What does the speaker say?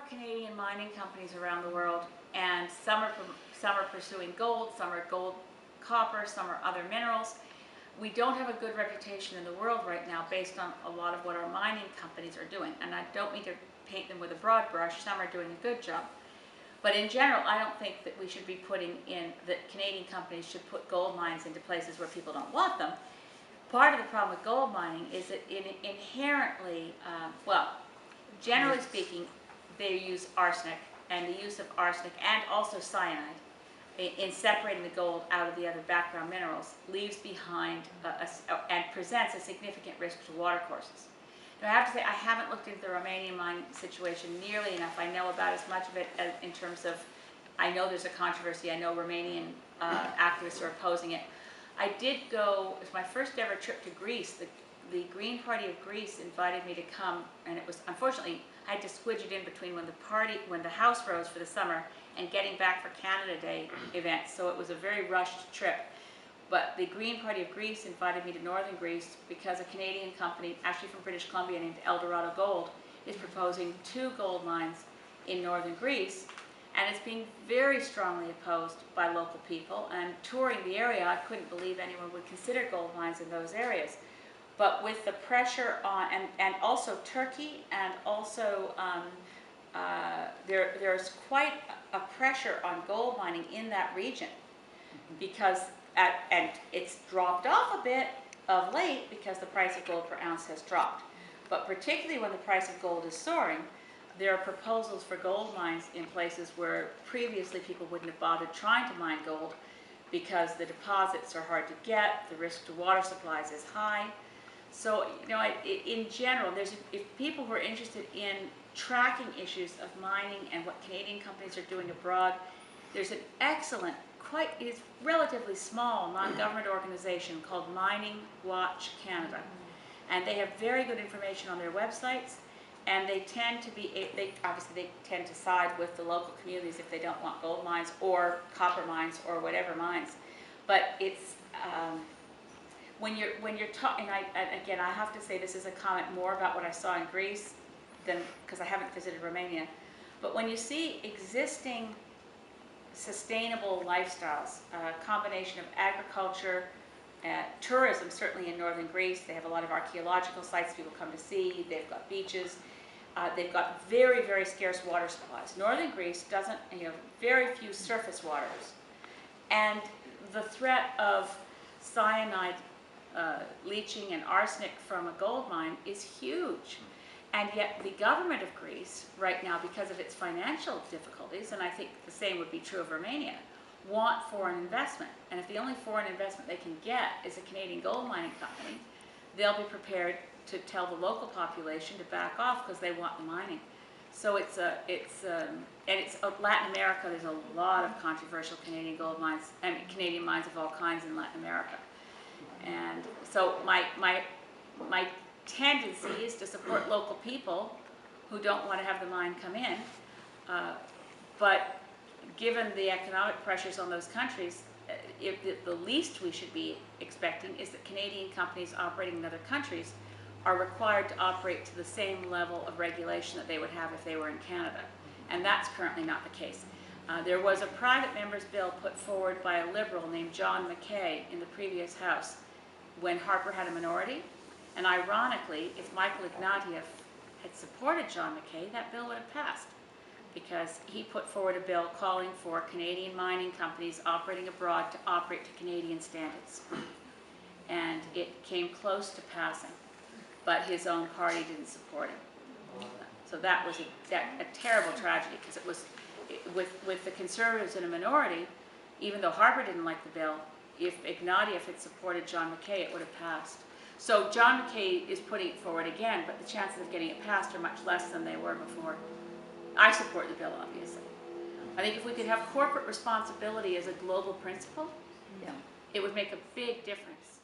Canadian mining companies around the world, and some are pursuing gold, some are gold, copper, some are other minerals. We don't have a good reputation in the world right now based on a lot of what our mining companies are doing. And I don't mean to paint them with a broad brush, some are doing a good job. But in general, I don't think that we should be that Canadian companies should put gold mines into places where people don't want them. Part of the problem with gold mining is that inherently, well, generally speaking, they use arsenic, and the use of arsenic and also cyanide in separating the gold out of the other background minerals leaves behind and presents a significant risk to watercourses. Now, I have to say, I haven't looked into the Romanian mine situation nearly enough. I know about as much of it as in terms of, I know there's a controversy. I know Romanian activists are opposing it. I did go, it was my first ever trip to Greece. The Green Party of Greece invited me to come, and it was, unfortunately, I had to squidge it in between when the House rose for the summer and getting back for Canada Day events, so it was a very rushed trip. But the Green Party of Greece invited me to northern Greece because a Canadian company, actually from British Columbia, named Eldorado Gold, is proposing 2 gold mines in northern Greece, and it's being very strongly opposed by local people. And touring the area, I couldn't believe anyone would consider gold mines in those areas. But with the pressure on, and also Turkey, and also there's quite a pressure on gold mining in that region, because and it's dropped off a bit of late because the price of gold per ounce has dropped. But particularly when the price of gold is soaring, there are proposals for gold mines in places where previously people wouldn't have bothered trying to mine gold because the deposits are hard to get, the risk to water supplies is high. So, you know, in general, if people who are interested in tracking issues of mining and what Canadian companies are doing abroad, there's an excellent, it's relatively small non-government organization called Mining Watch Canada. And they have very good information on their websites, and they tend to be, obviously they tend to side with the local communities if they don't want gold mines or copper mines or whatever mines. But it's, when you're talking, and again, I have to say this is a comment more about what I saw in Greece than, because I haven't visited Romania, but when you see existing sustainable lifestyles, a combination of agriculture, tourism, certainly in northern Greece, they have a lot of archaeological sites people come to see, they've got beaches, they've got very, very scarce water supplies. Northern Greece doesn't, very few surface waters. And the threat of cyanide leaching and arsenic from a gold mine is huge. And yet the government of Greece right now, because of its financial difficulties, and I think the same would be true of Romania, want foreign investment. And if the only foreign investment they can get is a Canadian gold mining company, they'll be prepared to tell the local population to back off because they want the mining. So it's Latin America. There's a lot of controversial Canadian gold mines, I mean Canadian mines of all kinds in Latin America. And so my tendency is to support local people who don't want to have the mine come in, but given the economic pressures on those countries, the least we should be expecting is that Canadian companies operating in other countries are required to operate to the same level of regulation that they would have if they were in Canada. And that's currently not the case. There was a private member's bill put forward by a Liberal named John McKay in the previous House when Harper had a minority. And ironically, if Michael Ignatieff had supported John McKay, that bill would have passed, because he put forward a bill calling for Canadian mining companies operating abroad to operate to Canadian standards. And it came close to passing, but his own party didn't support him. So that was a terrible tragedy, because it was, with the Conservatives in a minority, even though Harper didn't like the bill, if Ignatieff had supported John McKay, it would have passed. So John McKay is putting it forward again, but the chances of getting it passed are much less than they were before. I support the bill, obviously. I think if we could have corporate responsibility as a global principle, it would make a big difference.